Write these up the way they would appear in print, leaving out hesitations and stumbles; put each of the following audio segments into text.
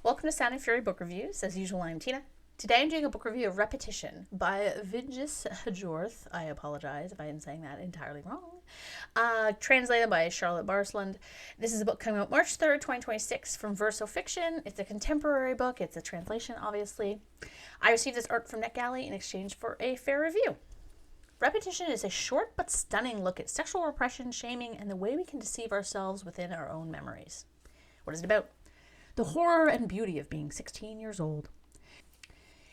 Welcome to Sound and Fury Book Reviews. As usual, I'm Tina. Today I'm doing a book review of Repetition by Vigdis Hjorth. I apologize if I am saying that entirely wrong. Translated by Charlotte Barsland. This is a book coming out March 3rd, 2026 from Verso Fiction. It's a contemporary book. It's a translation, obviously. I received this art from NetGalley in exchange for a fair review. Repetition is a short but stunning look at sexual repression, shaming, and the way we can deceive ourselves within our own memories. What is it about? The horror and beauty of being 16 years old.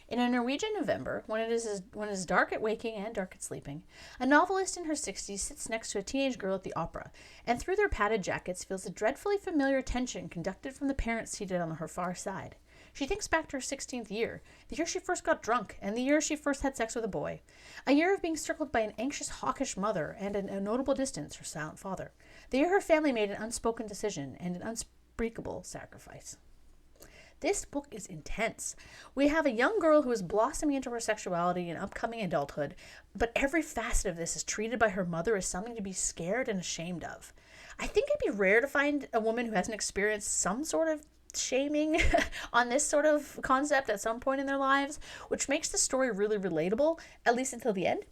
In a Norwegian November, when it is dark at waking and dark at sleeping, a novelist in her 60s sits next to a teenage girl at the opera, and through their padded jackets feels a dreadfully familiar tension conducted from the parents seated on her far side. She thinks back to her 16th year, the year she first got drunk, and the year she first had sex with a boy. A year of being circled by an anxious, hawkish mother and at a notable distance her silent father. The year her family made an unspoken decision and an unspeakable sacrifice. This book is intense. We have a young girl who is blossoming into her sexuality in upcoming adulthood, but every facet of this is treated by her mother as something to be scared and ashamed of. I think it'd be rare to find a woman who hasn't experienced some sort of shaming on this sort of concept at some point in their lives, which makes the story really relatable, at least until the end.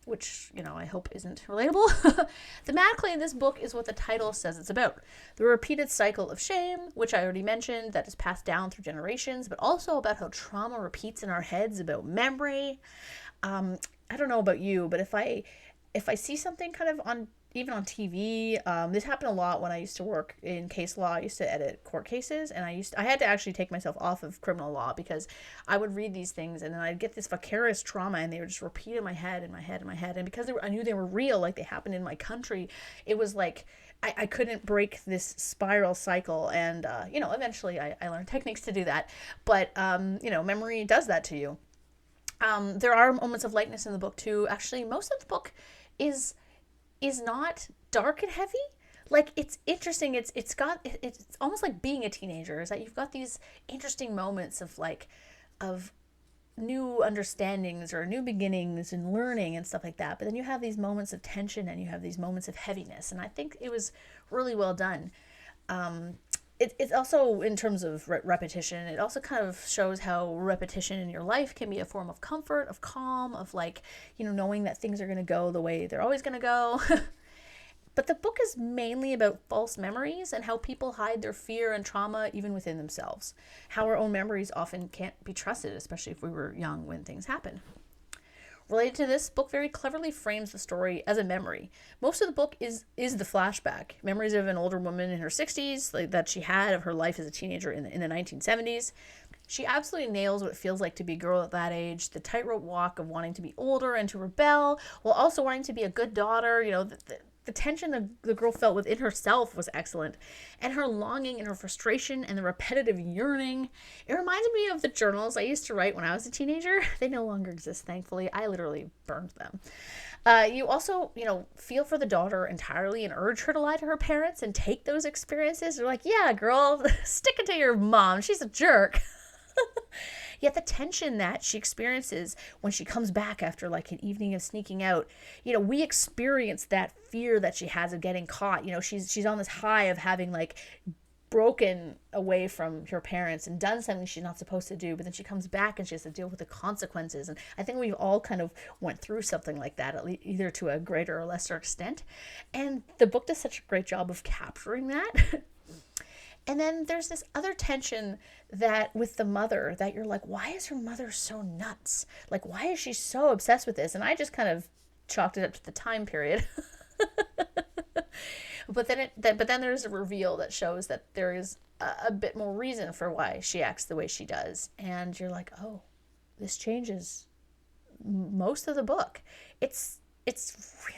Which, I hope isn't relatable. Thematically, this book is what the title says it's about. The repeated cycle of shame, which I already mentioned, that is passed down through generations, but also about how trauma repeats in our heads, about memory. I don't know about you, but if I see something kind of even on TV. This happened a lot when I used to work in case law. I used to edit court cases, and I had to actually take myself off of criminal law because I would read these things and then I'd get this vicarious trauma, and they would just repeat in my head, and because I knew they were real, like they happened in my country, it was like I couldn't break this spiral cycle, and eventually I learned techniques to do that, but memory does that to you. There are moments of lightness in the book too. Actually, most of the book is not dark and heavy. Like, it's interesting. It's almost like being a teenager, is that you've got these interesting moments of new understandings or new beginnings and learning and stuff like that. But then you have these moments of tension and you have these moments of heaviness. And I think it was really well done. It's also, in terms of repetition, it also kind of shows how repetition in your life can be a form of comfort, of calm, of knowing that things are going to go the way they're always going to go. But the book is mainly about false memories and how people hide their fear and trauma even within themselves. How our own memories often can't be trusted, especially if we were young when things happen. Related to this, book very cleverly frames the story as a memory. Most of the book is the flashback. Memories of an older woman in her 60s that she had of her life as a teenager in the 1970s. She absolutely nails what it feels like to be a girl at that age, the tightrope walk of wanting to be older and to rebel, while also wanting to be a good daughter. The tension the girl felt within herself was excellent. And her longing and her frustration and the repetitive yearning. It reminds me of the journals I used to write when I was a teenager. They no longer exist, thankfully. I literally burned them. You also, feel for the daughter entirely and urge her to lie to her parents and take those experiences. They're like, yeah, girl, stick it to your mom. She's a jerk. Yet the tension that she experiences when she comes back after an evening of sneaking out, we experience that fear that she has of getting caught. She's on this high of having broken away from her parents and done something she's not supposed to do, but then she comes back and she has to deal with the consequences. And I think we've all kind of went through something like that, either to a greater or lesser extent. And the book does such a great job of capturing that. And then there's this other tension that with the mother that you're like, why is her mother so nuts? Why is she so obsessed with this? And I just kind of chalked it up to the time period. But then there's a reveal that shows that there is a bit more reason for why she acts the way she does. And you're like, oh, this changes most of the book. It's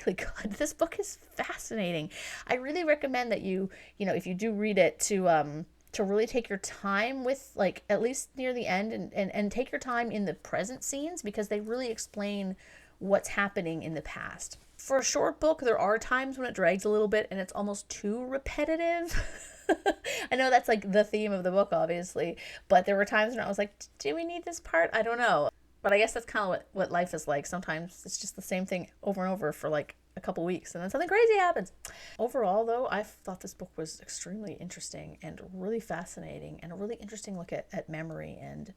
really good. This book is fascinating. I really recommend that if you do read it, to really take your time with, at least near the end, and take your time in the present scenes, because they really explain what's happening in the past. For a short book, there are times when it drags a little bit and it's almost too repetitive. I know that's the theme of the book, obviously, but there were times when I was like, do we need this part? I don't know. But I guess that's kind of what life is like. Sometimes it's just the same thing over and over for a couple weeks and then something crazy happens. Overall, though, I thought this book was extremely interesting and really fascinating, and a really interesting look at memory and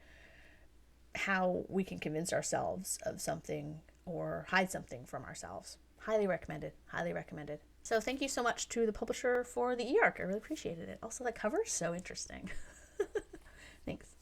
how we can convince ourselves of something or hide something from ourselves. Highly recommended. Highly recommended. So thank you so much to the publisher for the e-arc. I really appreciated it. Also, the cover is so interesting. Thanks.